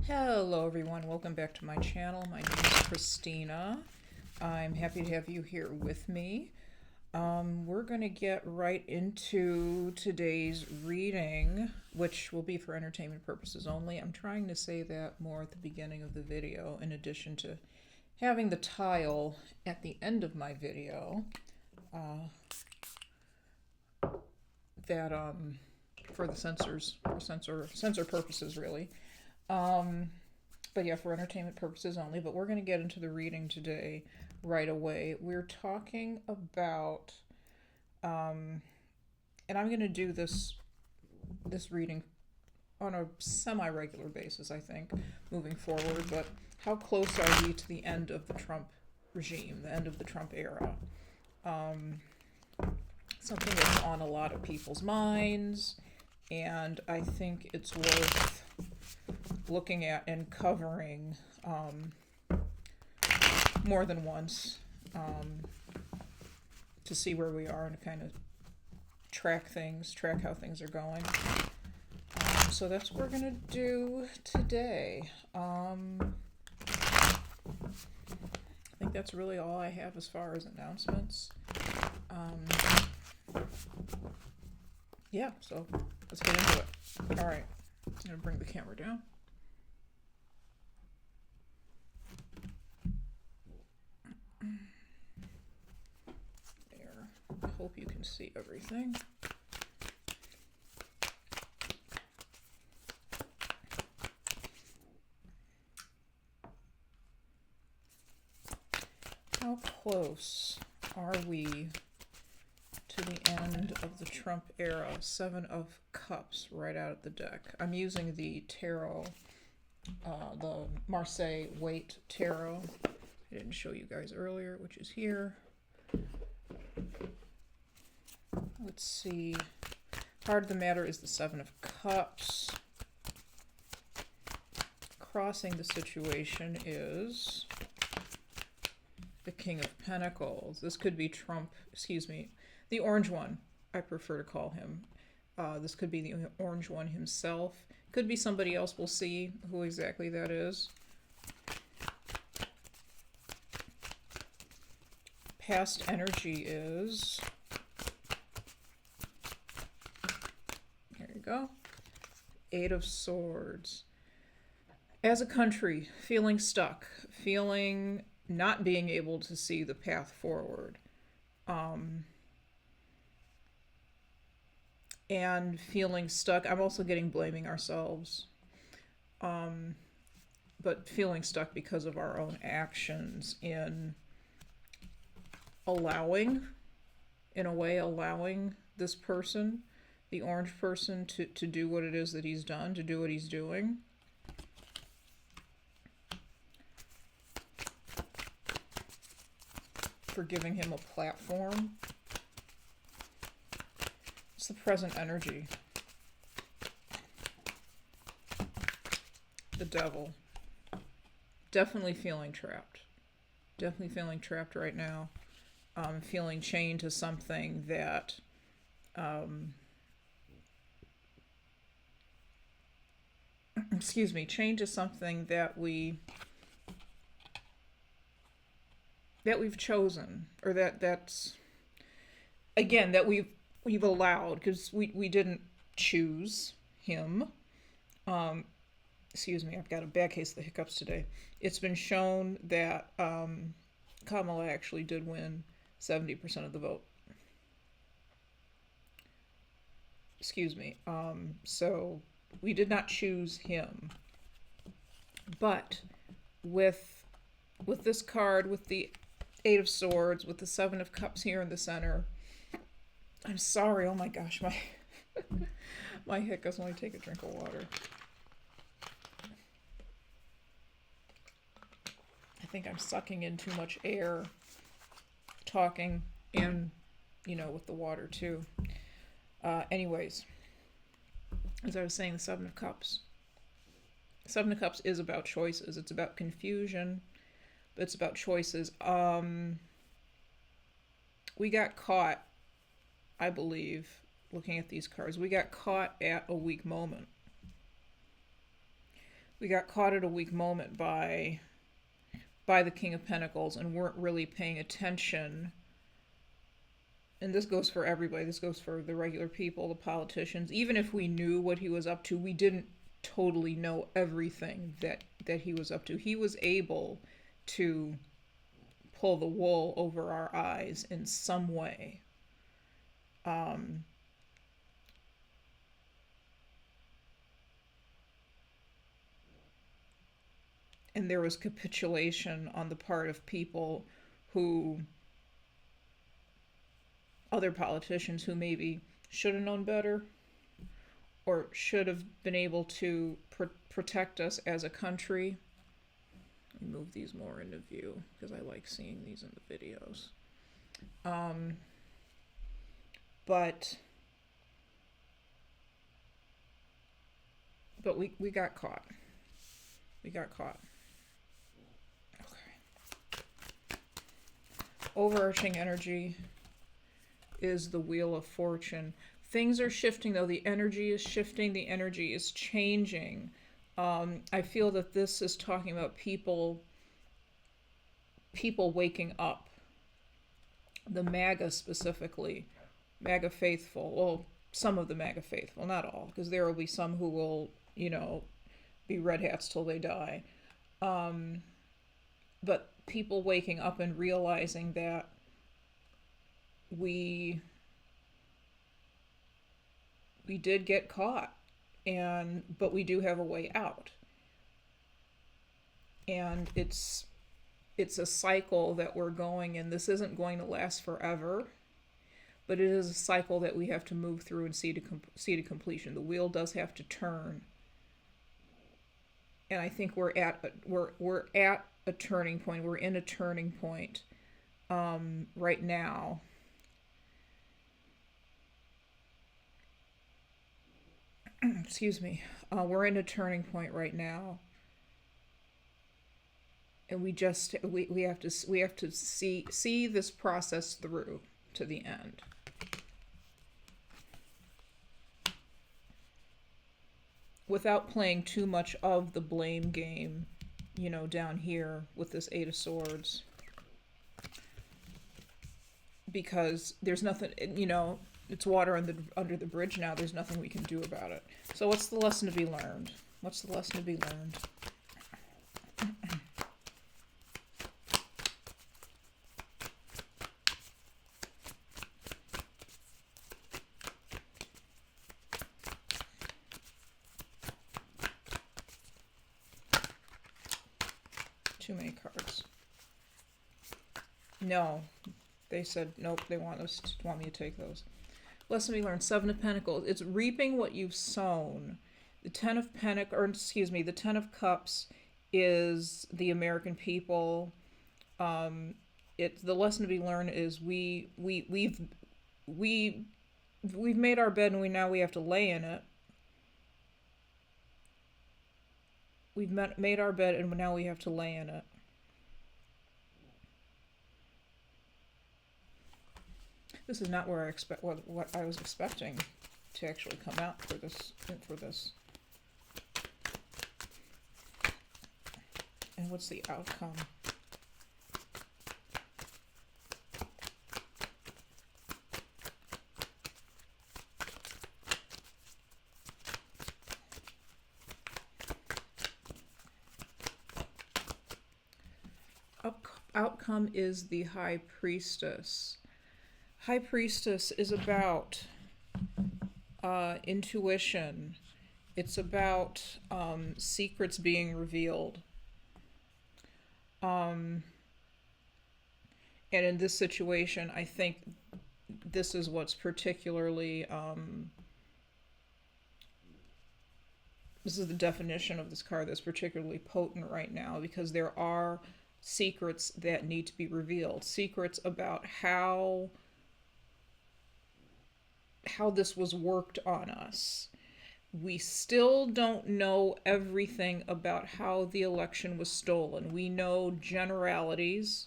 Hello everyone, welcome back to my channel. My name is Christina. I'm happy to have you here with me. We're going to get right into today's reading, which will be for entertainment purposes only. I'm trying to say that more at the beginning of the video, in addition to having the tile at the end of my video. For the censor purposes, really. But yeah, for entertainment purposes only. But we're going to get into the reading today right away. We're talking about, and I'm going to do this reading on a semi-regular basis, I think, moving forward. But how close are we to the end of the Trump regime, the end of the Trump era? Something that's on a lot of people's minds, and I think it's worth looking at and covering more than once to see where we are and kind of track how things are going. So that's what we're going to do today. I think that's really all I have as far as announcements. Yeah, so let's get into it. All right, I'm going to bring the camera down. There. I hope you can see everything. How close are we to the end of the Trump era? Seven of Cups right out of the deck. I'm using the tarot, the Marseilles-Waite tarot. I didn't show you guys earlier, which is here. Let's see. Heart of the matter is the Seven of Cups. Crossing the situation is the King of Pentacles. This could be Trump, the orange one, I prefer to call him. This could be the orange one himself. Could be somebody else. We'll see who exactly that is. Past energy is... Here you go. Eight of Swords. As a country, feeling stuck. Feeling not being able to see the path forward. And feeling stuck. I'm also getting blaming ourselves. But feeling stuck because of our own actions in allowing this person, the orange person, to do what it is that he's done, to do what he's doing. For giving him a platform. It's the present energy. The Devil. Definitely feeling trapped. Definitely feeling trapped right now. Feeling chained to something that chained to something that we've chosen, or that's again that we've allowed, because we didn't choose him. I've got a bad case of the hiccups today. It's been shown that Kamala actually did win 70% of the vote. So we did not choose him. But with this card, with the Eight of Swords, with the Seven of Cups here in the center, I'm sorry, oh my gosh, my hiccups. Let me take a drink of water. I think I'm sucking in too much air, talking, and, with the water too. Anyways, as I was saying, the Seven of Cups. Seven of Cups is about choices. It's about confusion, but it's about choices. We got caught, I believe, looking at these cards, we got caught at a weak moment. we got caught at a weak moment by the King of Pentacles and weren't really paying attention. And this goes for everybody. This goes for the regular people, the politicians. Even if we knew what he was up to, we didn't totally know everything that he was up to. He was able to pull the wool over our eyes in some way. And there was capitulation on the part of people who, other politicians who maybe should have known better or should have been able to protect us as a country. Let me move these more into view because I like seeing these in the videos. But we got caught. We got caught. Okay. Overarching energy is the Wheel of Fortune. Things are shifting, though. The energy is shifting. The energy is changing. I feel that this is talking about people waking up. The MAGA specifically. MAGA faithful. Well, some of the MAGA faithful, not all, because there will be some who will, be red hats till they die. But people waking up and realizing that we did get caught, but we do have a way out. And it's a cycle that we're going in. This isn't going to last forever, but it is a cycle that we have to move through and see to completion. The wheel does have to turn. And I think we're at a turning point. We're in a turning point right now. Excuse me. We're in a turning point right now. And we have to see this process through to the end. Without playing too much of the blame game, down here with this Eight of Swords. Because there's nothing, it's water under the bridge now. There's nothing we can do about it. So what's the lesson to be learned? What's the lesson to be learned? Too many cards. No. They said, nope, they want me to take those. Lesson we learned, Seven of Pentacles. It's reaping what you've sown. The Ten of the Ten of Cups is the American people. The lesson to be learned is we've made our bed and now we have to lay in it. We've made our bed and now we have to lay in it. This is not where what I was expecting to actually come out for this. And what's the outcome? Outcome is the High Priestess. High Priestess is about intuition. It's about secrets being revealed. And in this situation, I think this is what's particularly... this is the definition of this card that's particularly potent right now, because there are secrets that need to be revealed. Secrets about how this was worked on us. We still don't know everything about how the election was stolen. We know generalities.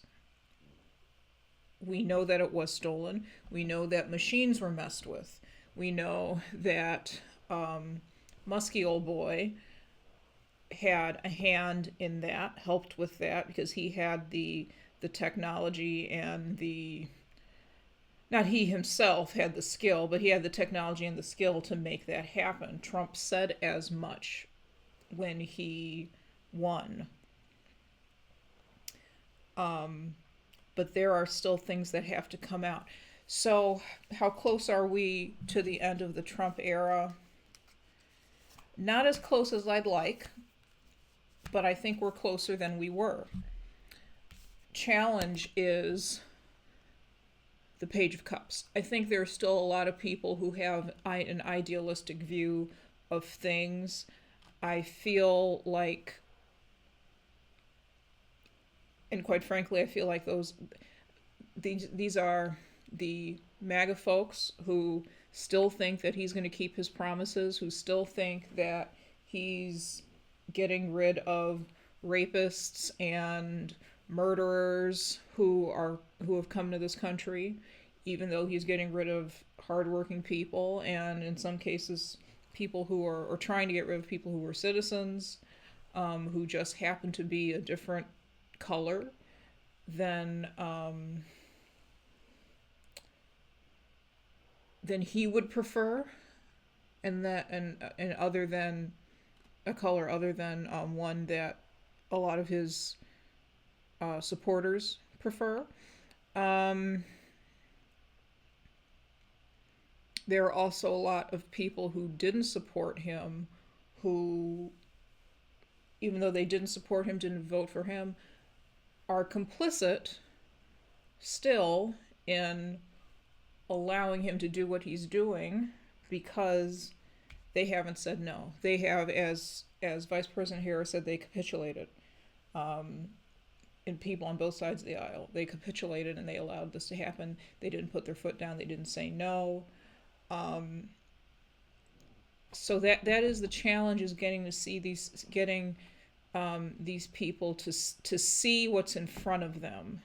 We know that it was stolen. We know that machines were messed with. We know that Muskie old boy had a hand in that, helped with that, because he had the technology and the, not he himself had the skill, but he had the technology and the skill to make that happen. Trump said as much when he won. But there are still things that have to come out. So, how close are we to the end of the Trump era? Not as close as I'd like, but I think we're closer than we were. Challenge is the Page of Cups. I think there are still a lot of people who have an idealistic view of things. I feel like, and quite frankly, I feel like these are the MAGA folks who still think that he's going to keep his promises, who still think that he's getting rid of rapists and murderers who have come to this country, even though he's getting rid of hardworking people, and in some cases people who are, or trying to get rid of people who are citizens, who just happen to be a different color than he would prefer, and other than a color other than one that a lot of his supporters prefer. There are also a lot of people who didn't support him, who, even though they didn't support him, didn't vote for him, are complicit still in allowing him to do what he's doing because they haven't said no. They have, as Vice President Harris said, they capitulated. And people on both sides of the aisle, they capitulated and they allowed this to happen. They didn't put their foot down. They didn't say no. So that is the challenge, is getting to see these people to see what's in front of them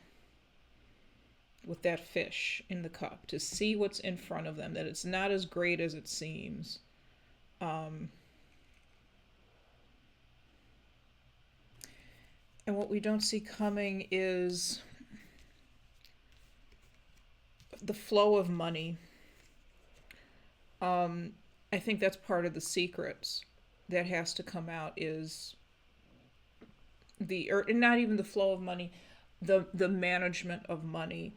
with that fish in the cup, to see what's in front of them, that it's not as great as it seems. And what we don't see coming is the flow of money. I think that's part of the secrets that has to come out, is or not even the flow of money, the management of money.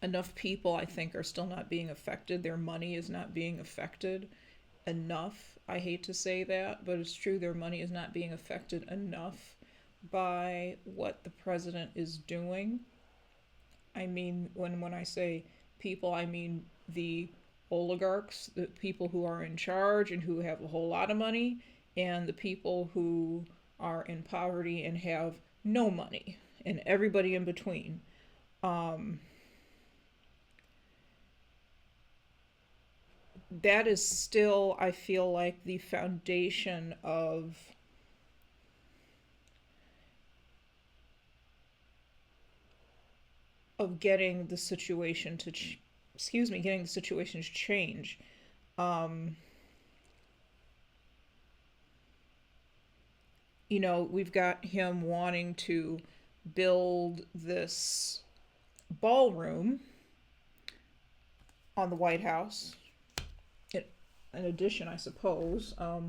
Enough people, I think, are still not being affected. Their money is not being affected enough. I hate to say that, but it's true. Their money is not being affected enough by what the president is doing. I mean, when I say people, I mean the oligarchs, the people who are in charge and who have a whole lot of money, and the people who are in poverty and have no money, and everybody in between. That is still, I feel like, the foundation of getting the situation to getting the situation to change. We've got him wanting to build this ballroom on the White House, an addition, I suppose. I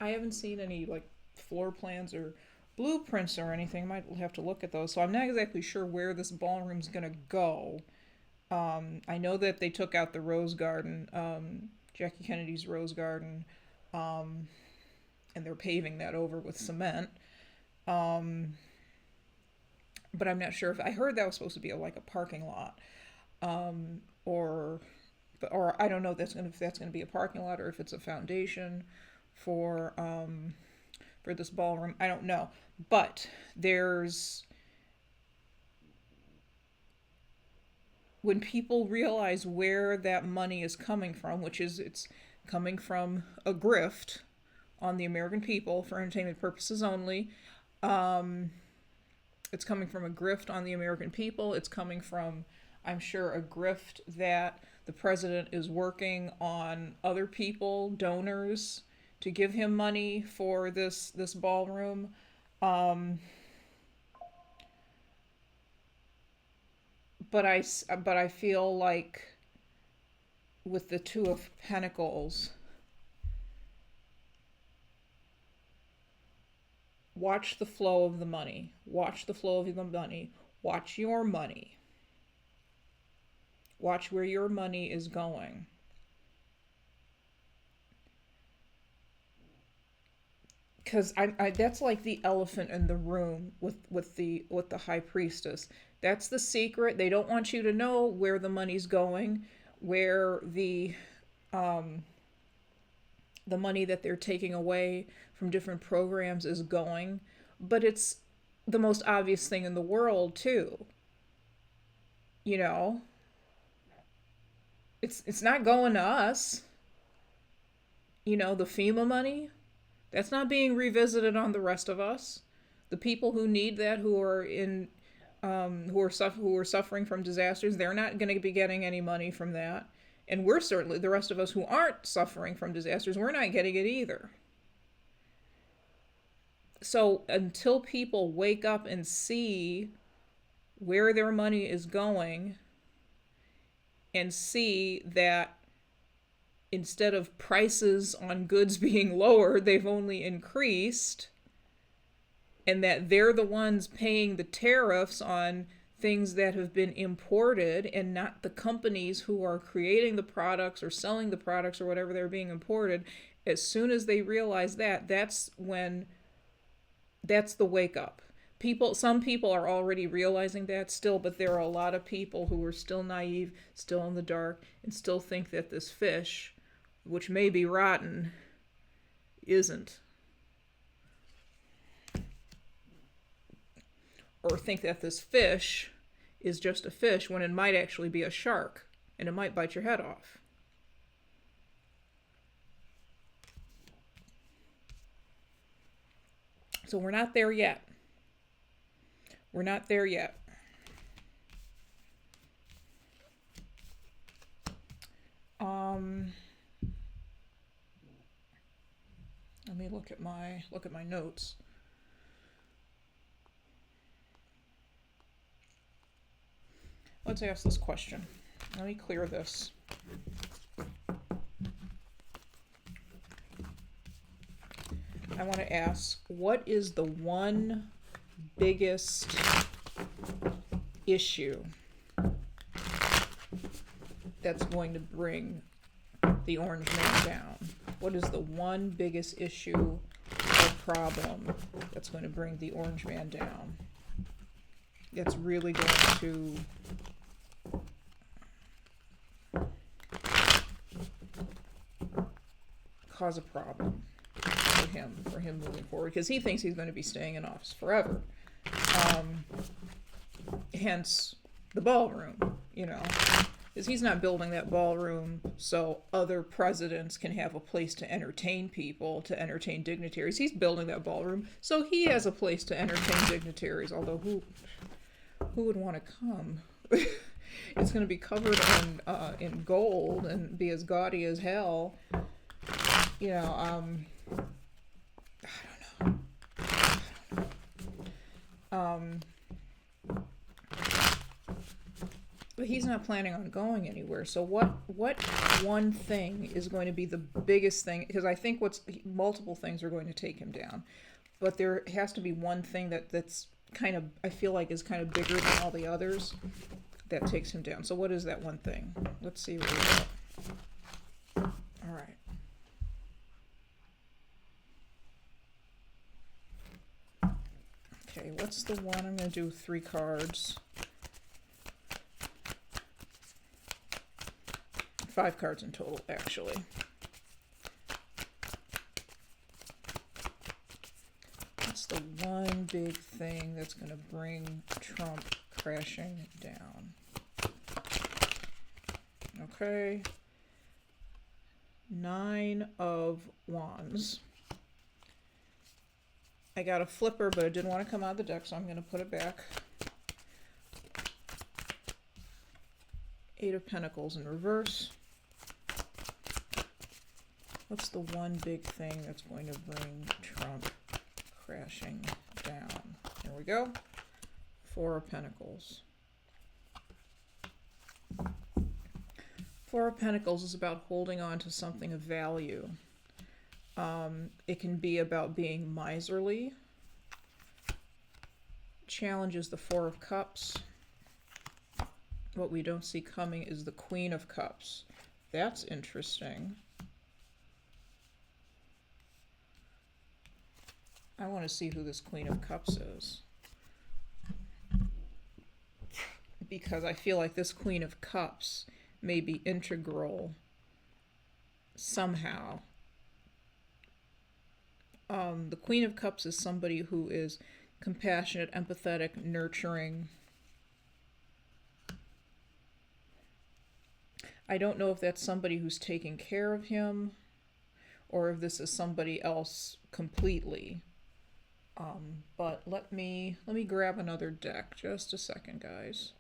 haven't seen any floor plans or blueprints or anything. I might have to look at those. So I'm not exactly sure where this ballroom's gonna go. I know that they took out the Rose Garden, Jackie Kennedy's Rose Garden, and they're paving that over with cement. But I'm not sure if I heard that was supposed to be a parking lot, or I don't know if that's gonna be a parking lot or if it's a foundation for this ballroom. I don't know, but when people realize where that money is coming from, which is it's coming from a grift on the American people for entertainment purposes only. It's coming from a grift on the American people. It's coming from, I'm sure, a grift that the president is working on other people, donors, to give him money for this ballroom. But I feel like with the Two of Pentacles, watch the flow of the money. Watch the flow of the money. Watch your money. Watch where your money is going. Because I that's like the elephant in the room with the High Priestess. That's the secret. They don't want you to know where the money's going, where the money that they're taking away from different programs is going. But it's the most obvious thing in the world too. You know, it's not going to us. You know, the FEMA money, that's not being revisited on the rest of us. The people who need that, who are who are suffering from disasters, they're not going to be getting any money from that. And we're certainly, the rest of us who aren't suffering from disasters, we're not getting it either. So until people wake up and see where their money is going, and see that instead of prices on goods being lower, they've only increased, and that they're the ones paying the tariffs on things that have been imported and not the companies who are creating the products or selling the products or whatever they're being imported. As soon as they realize that, that's the wake up. Some people are already realizing that still, but there are a lot of people who are still naive, still in the dark, and still think that this fish, which may be rotten, isn't. Or think that this fish is just a fish when it might actually be a shark, and it might bite your head off. So we're not there yet. We're not there yet. Let me look at my notes. Let's ask this question. Let me clear this. I want to ask, what is the one biggest issue that's going to bring the Orange Man down? What is the one biggest issue or problem that's going to bring the Orange Man down? That's really going to cause a problem for him moving forward, because he thinks he's going to be staying in office forever. Hence the ballroom, you know, because he's not building that ballroom so other presidents can have a place to entertain people, to entertain dignitaries. He's building that ballroom so he has a place to entertain dignitaries, although who would want to come? It's going to be covered in gold and be as gaudy as hell. You know, I don't know. But he's not planning on going anywhere. So what one thing is going to be the biggest thing? Because I think multiple things are going to take him down. But there has to be one thing that's kind of, I feel like, is kind of bigger than all the others that takes him down. So what is that one thing? Let's see what we got. All right. Okay, what's the one? I'm going to do 3 cards. 5 cards in total, actually. What's the one big thing that's going to bring Trump crashing down? Okay. 9 of Wands. I got a flipper, but it didn't want to come out of the deck, so I'm going to put it back. 8 of Pentacles in reverse. What's the one big thing that's going to bring Trump crashing down? Here we go. Four of Pentacles. Four of Pentacles is about holding on to something of value. It can be about being miserly. Challenges the Four of Cups. What we don't see coming is the Queen of Cups. That's interesting. I want to see who this Queen of Cups is. Because I feel like this Queen of Cups may be integral somehow. The Queen of Cups is somebody who is compassionate, empathetic, nurturing. I don't know if that's somebody who's taking care of him or if this is somebody else completely. But let me grab another deck. Just a second, guys.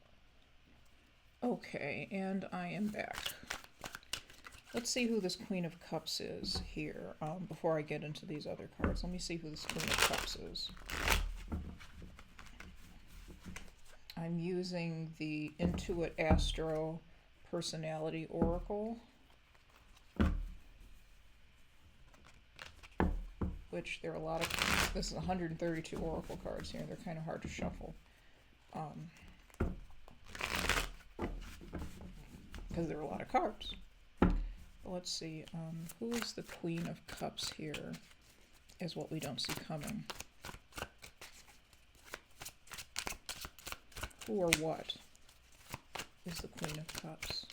Okay, and I am back. Let's see who this Queen of Cups is here. Before I get into these other cards, let me see who this Queen of Cups is. I'm using the Intuit Astro Personality Oracle, which there are a lot of, this is 132 Oracle cards here, and they're kind of hard to shuffle. Because there are a lot of cards. But let's see, who is the Queen of Cups here is what we don't see coming. Who or what is the Queen of Cups?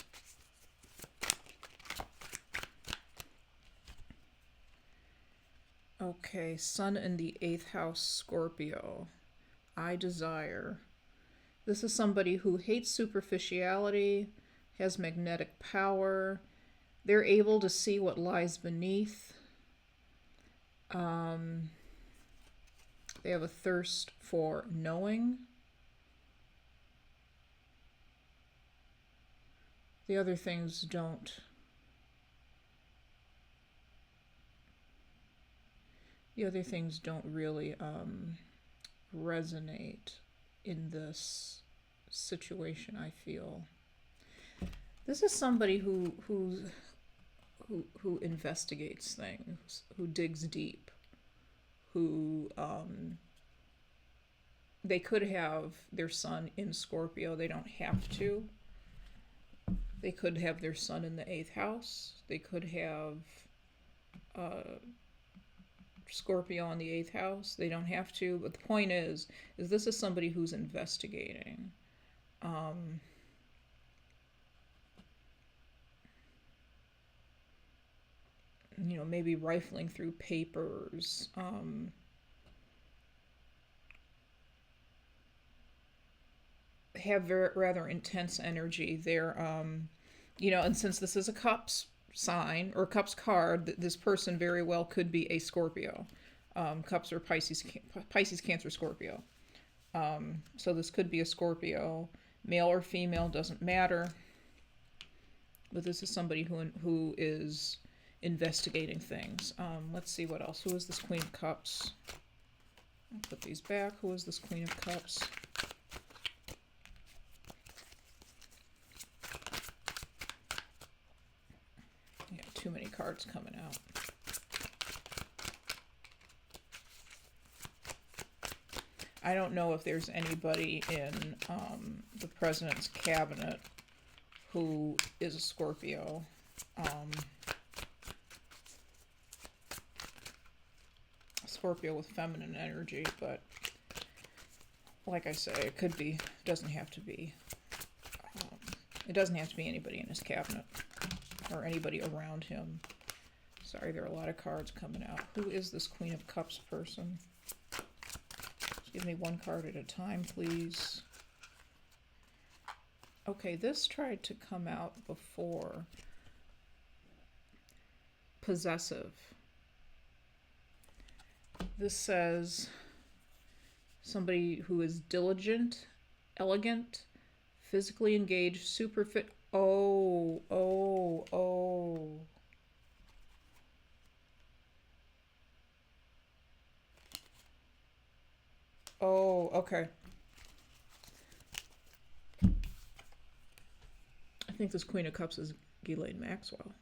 Okay, Sun in the 8th house, Scorpio. I desire. This is somebody who hates superficiality, has magnetic power. They're able to see what lies beneath. They have a thirst for knowing. The other things don't. The other things don't really resonate in this situation, I feel. This is somebody who investigates things, who digs deep, who they could have their sun in Scorpio. They don't have to. They could have their sun in the 8th house. They could have Scorpio in the 8th house. They don't have to. But the point is this is somebody who's investigating. You know, maybe rifling through papers. Have very, rather intense energy. They're, you know, and since this is a Cups sign or Cups card, this person very well could be a Scorpio. Cups or Pisces, Cancer, Scorpio. So this could be a Scorpio, male or female, doesn't matter. But this is somebody who is investigating things. Let's see what else. Who is this Queen of Cups? I'll put these back. Who is this Queen of Cups? Yeah, too many cards coming out. I don't know if there's anybody in the president's cabinet who is a Scorpio. Scorpio with feminine energy, but like I say, it could be, doesn't have to be. It doesn't have to be anybody in his cabinet or anybody around him. Sorry, there are a lot of cards coming out. Who is this Queen of Cups person? Just give me one card at a time, please. Okay, this tried to come out before. Possessive. This says somebody who is diligent, elegant, physically engaged, super fit. Oh. Oh, okay. I think this Queen of Cups is Ghislaine Maxwell.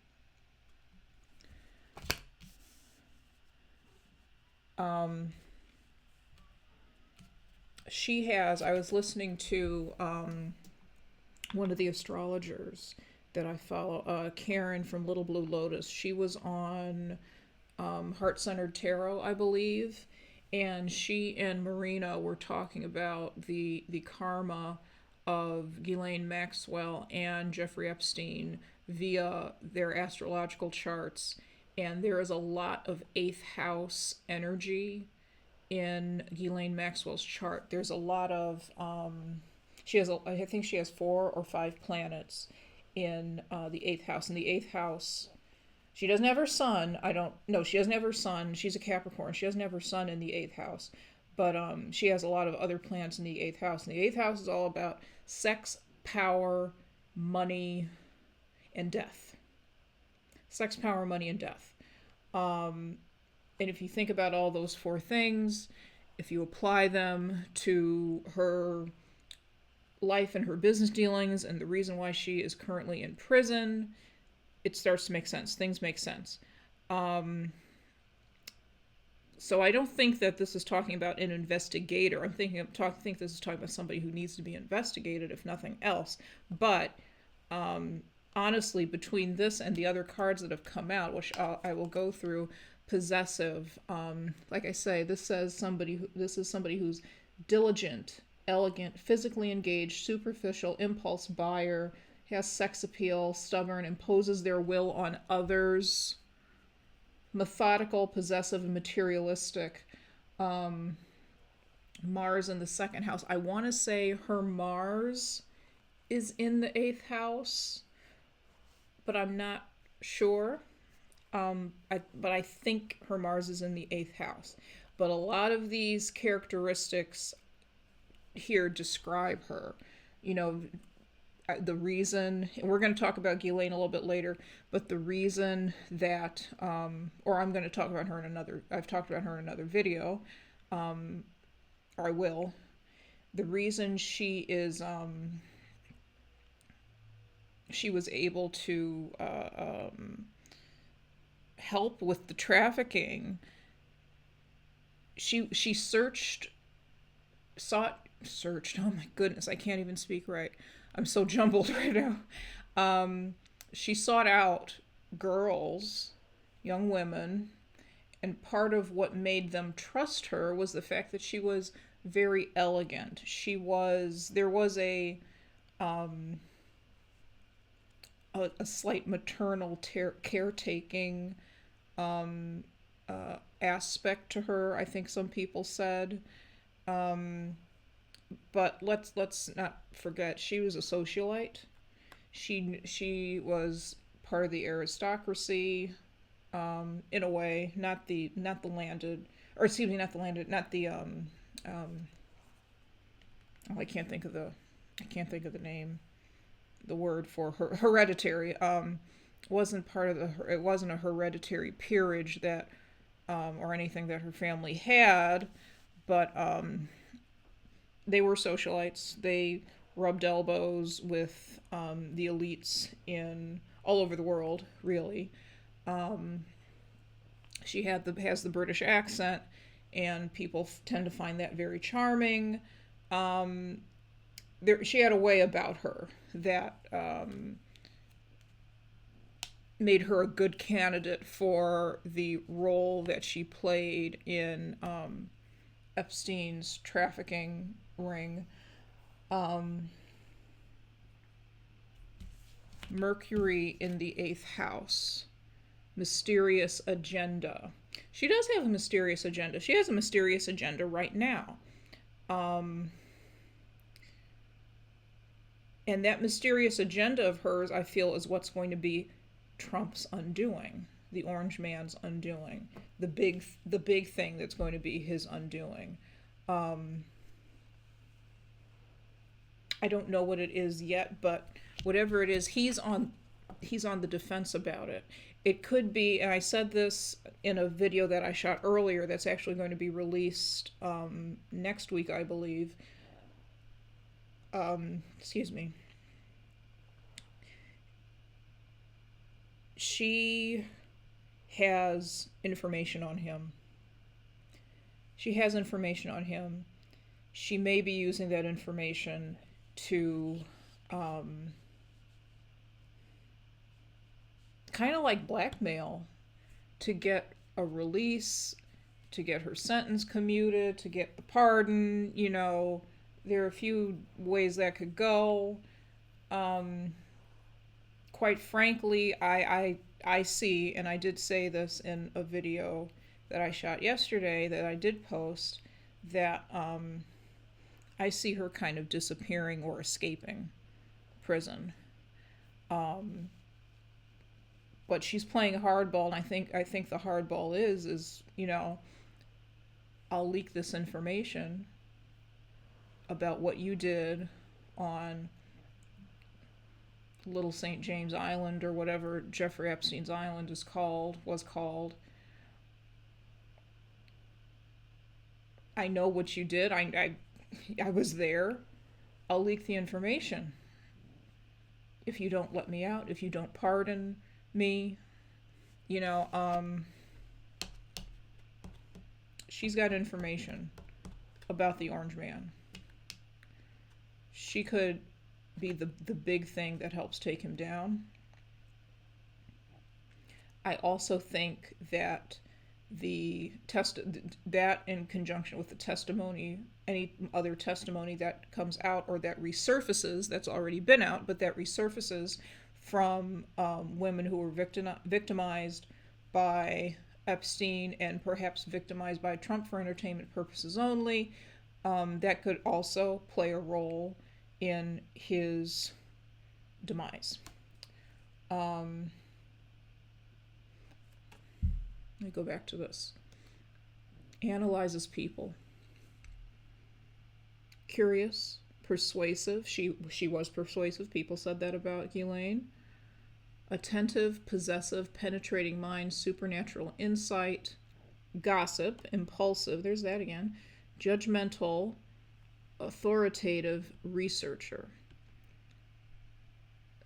She has, I was listening to one of the astrologers that I follow, Karen from Little Blue Lotus. She was on Heart Centered Tarot, I believe, and she and Marina were talking about the karma of Ghislaine Maxwell and Jeffrey Epstein via their astrological charts, and there is a lot of eighth house energy in Ghislaine Maxwell's chart. There's a lot of I think she has 4 or 5 planets in the eighth house. In the eighth house, she doesn't have her sun. She doesn't have her sun. She's a Capricorn. She doesn't have her sun in the eighth house, but she has a lot of other planets in the eighth house. And the eighth house is all about sex, power, money, and death. Sex, power, money, and death. And if you think about all those 4 things, if you apply them to her life and her business dealings and the reason why she is currently in prison, it starts to make sense. Things make sense. So I don't think that this is talking about an investigator. I think this is talking about somebody who needs to be investigated, if nothing else. But honestly, between this and the other cards that have come out, which I will go through, possessive. Like I say, this is somebody who's diligent, elegant, physically engaged, superficial, impulse buyer, has sex appeal, stubborn, imposes their will on others, methodical, possessive, and materialistic. Mars in the 2nd house. I want to say her Mars is in the 8th house, but I'm not sure. But I think her Mars is in the 8th house. But a lot of these characteristics here describe her. The reason, and we're going to talk about Ghislaine a little bit later, but the reason that, or I'm going to talk about her I've talked about her in another video, or I will. The reason she was able to help with the trafficking, she searched, oh my goodness, I can't even speak right. I'm so jumbled right now. She sought out girls, young women, and part of what made them trust her was the fact that she was very elegant. There was a slight maternal caretaking aspect to her, I think some people said. But let's not forget, she was a socialite. She was part of the aristocracy, in a way, not the landed, or excuse me, not the landed, not the I can't think of the name, the word for her, hereditary. Wasn't part of it wasn't a hereditary peerage that or anything that her family had, but they were socialites. They rubbed elbows with the elites in all over the world, really. She has the British accent, and people tend to find that very charming. She had a way about her that made her a good candidate for the role that she played in Epstein's trafficking ring. Mercury in the 8th house. Mysterious agenda. She does have a mysterious agenda. She has a mysterious agenda right now. And that mysterious agenda of hers, I feel, is what's going to be Trump's undoing, the orange man's undoing, the big thing that's going to be his undoing. I don't know what it is yet, but whatever it is, he's on he's on the defense about it. It could be, and I said this in a video that I shot earlier that's actually going to be released next week, I believe. Excuse me. She has information on him. She has information on him. She may be using that information to kind of like blackmail, to get a release, to get her sentence commuted, to get the pardon. You know, there are a few ways that could go. Quite frankly, I see, and I did say this in a video that I shot yesterday that I did post, that I see her kind of disappearing or escaping prison. But she's playing hardball, and I think the hardball is, you know, I'll leak this information about what you did on Little St. James Island, or whatever Jeffrey Epstein's island was called. I know what you did. I was there. I'll leak the information. If you don't let me out, if you don't pardon me, you know, she's got information about the Orange Man. She could be the big thing that helps take him down. I also think that that in conjunction with the testimony, any other testimony that comes out or that resurfaces, that's already been out, but that resurfaces from women who were victimized by Epstein, and perhaps victimized by Trump for entertainment purposes only, that could also play a role in his demise. Let me go back to this. Analyzes people. Curious, persuasive. She was persuasive. People said that about Ghislaine. Attentive, possessive, penetrating mind, supernatural insight. Gossip, impulsive. There's that again. Judgmental, authoritative, researcher.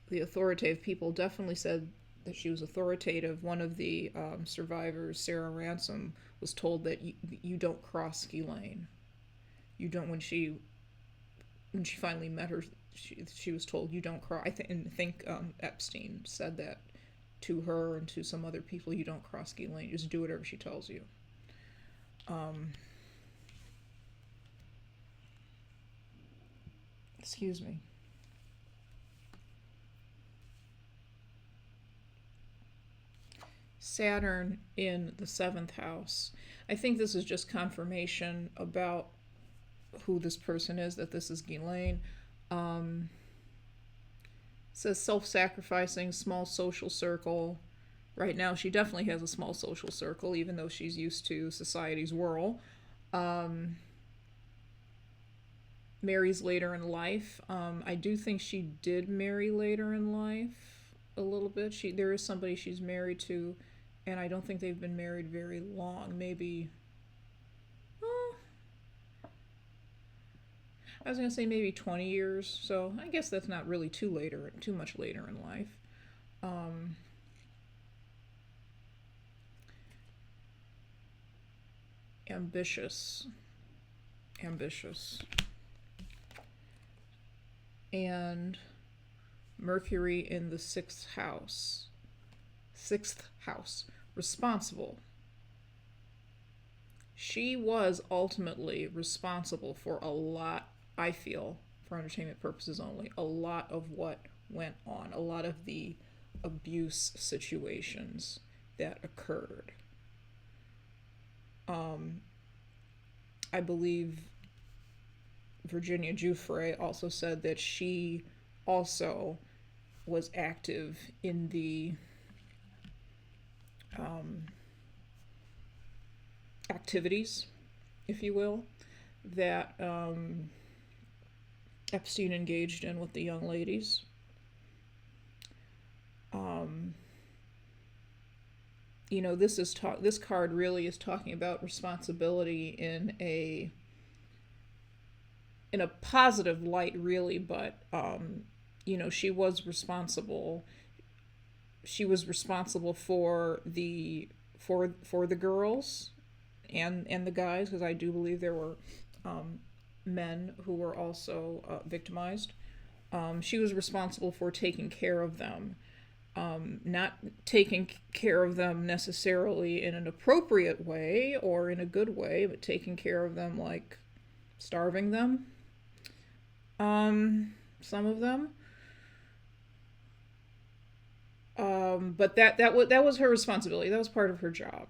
The authoritative people definitely said that she was authoritative. One of the survivors, Sarah Ransom, was told that you don't cross Ghislaine. You don't. When she finally met her, she was told you don't cross. I think Epstein said that to her and to some other people. You don't cross Ghislaine. Just do whatever she tells you. Excuse me. Saturn in the 7th house. I think this is just confirmation about who this person is, that this is Ghislaine. Says self-sacrificing, small social circle. Right now she definitely has a small social circle, even though she's used to society's whirl. Marries later in life. I do think she did marry later in life a little bit. There is somebody she's married to, and I don't think they've been married very long. Maybe, I was going to say maybe 20 years, so I guess that's not really too much later in life. Ambitious. And Mercury in the 6th house. Responsible. She was ultimately responsible for a lot, I feel, for entertainment purposes only, a lot of what went on, a lot of the abuse situations that occurred. I believe Virginia Giuffre also said that she also was active in the activities, if you will, that Epstein engaged in with the young ladies. Um, this card really is talking about responsibility in a positive light, really. But she was responsible. She was responsible for the girls and the guys, because I do believe there were men who were also victimized. She was responsible for taking care of them. Not taking care of them necessarily in an appropriate way or in a good way, but taking care of them like starving them. Some of them. But that was her responsibility. That was part of her job.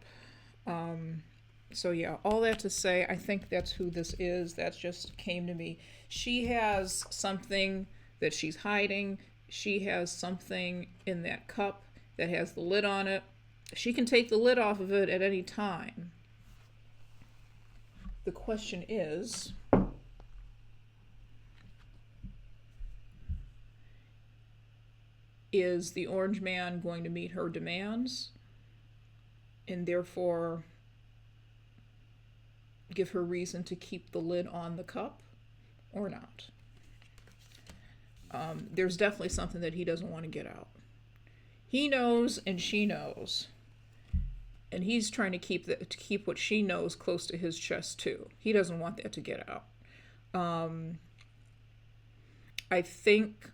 So yeah, all that to say, I think that's who this is. That just came to me. She has something that she's hiding. She has something in that cup that has the lid on it. She can take the lid off of it at any time. The question is the orange man going to meet her demands and therefore give her reason to keep the lid on the cup or not? There's definitely something that he doesn't want to get out. He knows and she knows. And he's trying to keep what she knows close to his chest too. He doesn't want that to get out. I think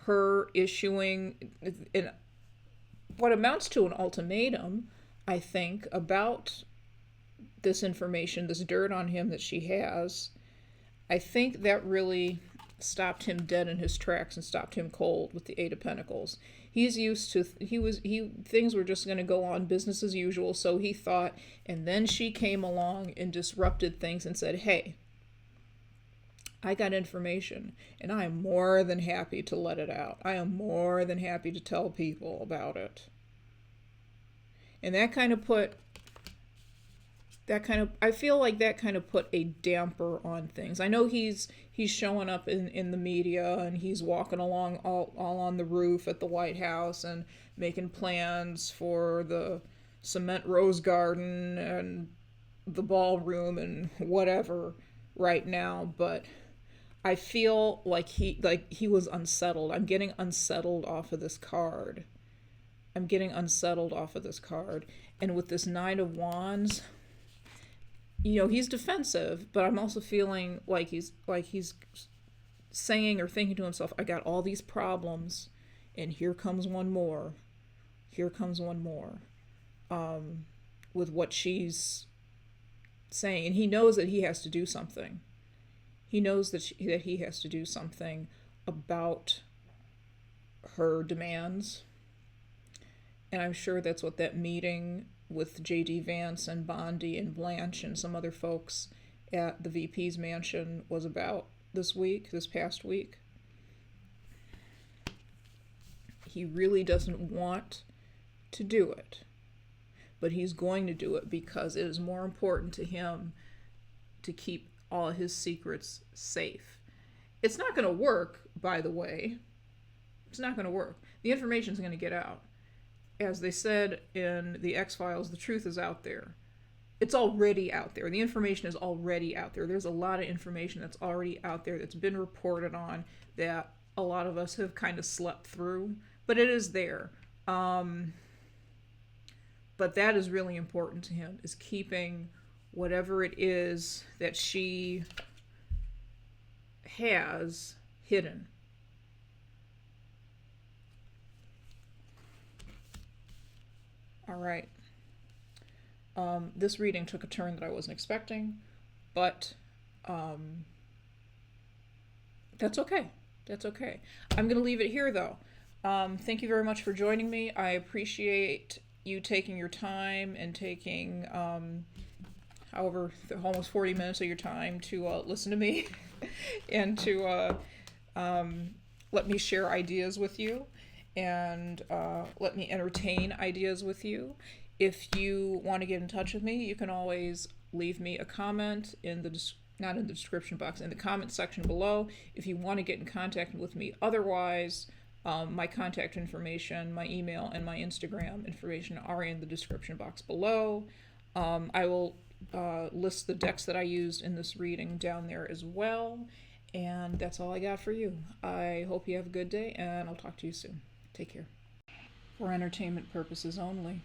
her issuing what amounts to an ultimatum, I think, about this information, this dirt on him that she has, I think that really stopped him dead in his tracks and stopped him cold with the Eight of Pentacles. He's used to, things were just going to go on business as usual, so he thought, and then she came along and disrupted things and said, hey, I got information, and I am more than happy to let it out. I am more than happy to tell people about it. And I feel like that kind of put a damper on things. I know he's showing up in the media, and he's walking along all on the roof at the White House and making plans for the cement rose garden and the ballroom and whatever right now, but I feel like he was unsettled. I'm getting unsettled off of this card. And with this Nine of Wands, he's defensive, but I'm also feeling like he's saying or thinking to himself, I got all these problems, and here comes one more. With what she's saying. And he knows that he has to do something. He knows that he has to do something about her demands. And I'm sure that's what that meeting with J.D. Vance and Bondi and Blanche and some other folks at the VP's mansion was about this past week. He really doesn't want to do it, but he's going to do it because it is more important to him to keep all his secrets safe. It's not going to work, by the way. It's not going to work. The information is going to get out. As they said in the X-Files, the truth is out there. It's already out there. The information is already out there. There's a lot of information that's already out there that's been reported on that a lot of us have kind of slept through, but it is there. But that is really important to him, is keeping whatever it is that she has hidden. All right. This reading took a turn that I wasn't expecting, but that's okay. I'm going to leave it here, though. Thank you very much for joining me. I appreciate you taking your time and taking almost 40 minutes of your time to listen to me and to let me share ideas with you and let me entertain ideas with you. If you want to get in touch with me, you can always leave me a comment in the not in the description box, in the comment section below. If you want to get in contact with me otherwise, My contact information, my email, and my Instagram information are in the description box below. I will list the decks that I used in this reading down there as well. And that's all I got for you. I hope you have a good day, and I'll talk to you soon. Take care. For entertainment purposes only.